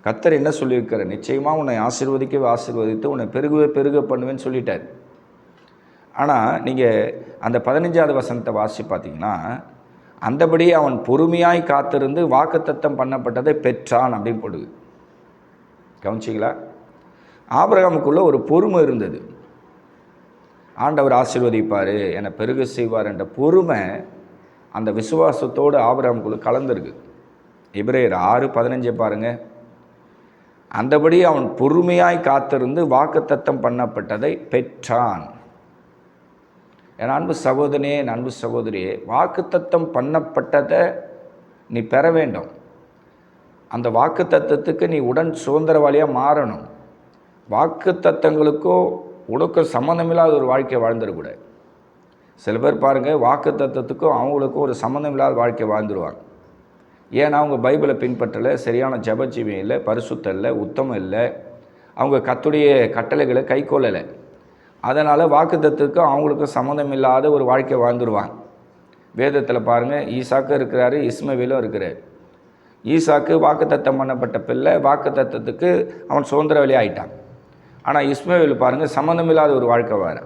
கர்த்தர் என்ன சொல்லியிருக்கார்? நிச்சயமாக உன்னை ஆசீர்வதித்து உன்னை பெருக பண்ணுவேன்னு சொல்லிட்டார். ஆனால் நீங்கள் அந்த 15வது வசனத்தை வாசி பார்த்தீங்கன்னா, அந்தபடி அவன் பொறுமையாய் காத்திருந்து வாக்குத்தத்தம் பண்ணப்பட்டதை பெற்றான் அப்படின்னு போடுது. கவனிச்சிங்களா? ஆபிரகாமுக்குள்ள ஒரு பொறுமை இருந்தது. ஆண்டவர் ஆசீர்வதிப்பார், என்னை பெருக செய்வார் என்ற பொறுமை அந்த விசுவாசத்தோடு ஆபிரகாமுக்குள்ள கலந்துருக்கு. எபிரேயர் 6:15 பாருங்கள். அந்தபடி அவன் பொறுமையாய் காத்திருந்து வாக்குத்தத்தம் பண்ணப்பட்டதை பெற்றான். என் அன்பு சகோதரனே, என் அன்பு சகோதரியே, வாக்குத்தத்தம் பண்ணப்பட்டதை நீ பெற வேண்டும். அந்த வாக்குத்தத்தத்துக்கு நீ உடன் சுதந்திரவாளியாக மாறணும். வாக்குத்தத்தங்களுக்கோ உனக்கு சம்மந்தமில்லாத ஒரு வாழ்க்கையை வாழ்ந்துடக்கூடாது. சில பேர் பாருங்கள், வாக்குத்தத்தத்துக்கும் அவங்களுக்கும் ஒரு சம்மந்தமில்லாத வாழ்க்கையை வாழ்ந்துருவாங்க. ஏன்னா அவங்க பைபிளை பின்பற்றலை, சரியான ஜபஜீவியம் இல்லை, பரிசுத்தம் இல்லை, உத்தமம் இல்லை, அவங்க கர்த்தருடைய கட்டளைகளை கைக்கொள்ளலை. அதனால் வாக்குத்தத்தத்துக்கும் அவங்களுக்கும் சம்மந்தம் இல்லாத ஒரு வாழ்க்கையை வாழ்ந்துருவாங்க. வேதத்தில் பாருங்கள், ஈசாக்கு இருக்கிறாரு, இஸ்மவேலும் இருக்கிறார். ஈசாக்கு வாக்குத்தத்தம் பண்ணப்பட்ட பிள்ளை, வாக்குத்தத்தத்துக்கு அவன் சுதந்திரவாளி ஆகிட்டான். ஆனால் இஸ்மவேல் பாருங்கள், சம்மந்தமில்லாத ஒரு வாழ்க்கை வார.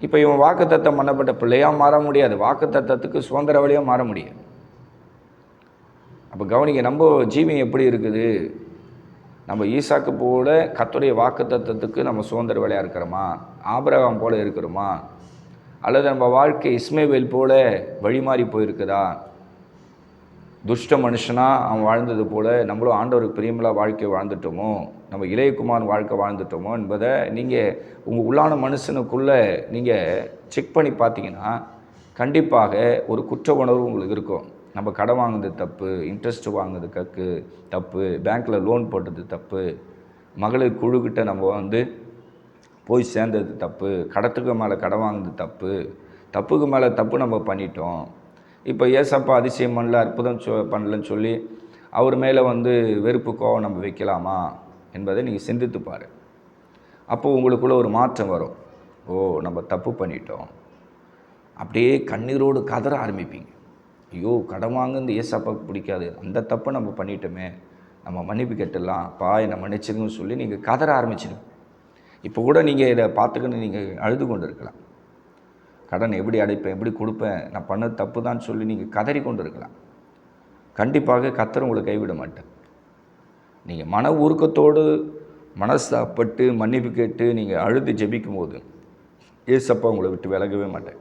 இப்போ இவன் வாக்குத்தத்தம் பண்ணப்பட்ட பிள்ளையாக மாற முடியாது, வாக்குத்தத்தத்துக்கு சுதந்திரவாளியாக மாற முடியாது. அப்போ கவனிக்க, நம்ம ஜீவியம் எப்படி இருக்குது? நம்ம ஈசாக்கு போல கர்த்தருடைய வாக்குத்தத்தத்துக்கு நம்ம சுதந்திரவாளியாக இருக்கிறோமா? ஆபிரகாம் போல இருக்கிறோமா? அல்லது நம்ம வாழ்க்கை இஸ்மவேல் போல வழிமாறி போயிருக்குதா? துஷ்ட மனுஷனாக அவன் வாழ்ந்தது போல் நம்மளும் ஆண்டவருக்கு பிரியமில்லா வாழ்க்கை வாழ்ந்துட்டோமோ, நம்ம இளையகுமார் வாழ்க்கை வாழ்ந்துட்டோமோ என்பதை நீங்கள் உங்கள் உள்ளான மனுஷனுக்குள்ளே நீங்கள் செக் பண்ணி பார்த்தீங்கன்னா கண்டிப்பாக ஒரு குற்ற உணர்வு உங்களுக்கு இருக்கும். நம்ம கடன் வாங்குறது தப்பு, இன்ட்ரெஸ்ட்டு வாங்குறது தப்பு, பேங்க்கில் லோன் போட்டது தப்பு, மகளிர் குழுக்கிட்ட நம்ம போய் சேர்ந்தது தப்பு, கடத்துக்கு மேலே கடன் வாங்குறது தப்புக்கு மேலே தப்பு நம்ம பண்ணிட்டோம். இப்போ ஏசப்பா அதிசயம் பண்ணல, அற்புதம் பண்ணலன்னு சொல்லி அவர் மேலே வெறுப்பு கோவம் நம்ம வைக்கலாமா என்பதை நீங்கள் சிந்தித்து பாரு. அப்போது உங்களுக்குள்ளே ஒரு மாற்றம் வரும். ஓ, நம்ம தப்பு பண்ணிட்டோம். அப்படியே கண்ணீரோடு கதற ஆரம்பிப்பீங்க. ஐயோ, கடன் வாங்குறது ஏசப்பாவுக்கு பிடிக்காது, அந்த தப்பை நம்ம பண்ணிட்டோமே, நம்ம மன்னிப்பு கேட்டுடலாம், அப்பா என்னை மன்னிச்சிருங்கன்னு சொல்லி நீங்கள் கதற ஆரம்பிச்சிடும். இப்போ கூட நீங்கள் இதை பார்த்துக்கின்னு நீங்கள் அழுது கொண்டு இருக்கலாம். கடன் எப்படி அடைப்பேன், எப்படி கொடுப்பேன், நான் பண்ணது தப்பு தான் சொல்லி நீங்கள் கதறி கொண்டு இருக்கலாம். கண்டிப்பாக கர்த்தர் உங்களை கைவிட மாட்டேன். நீங்கள் மன உருக்கத்தோடு மனசாப்பட்டு மன்னிப்பு கேட்டு நீங்கள் அழுது ஜெபிக்கும் போது ஏசப்பா உங்களை விட்டு விலகவே மாட்டேன்.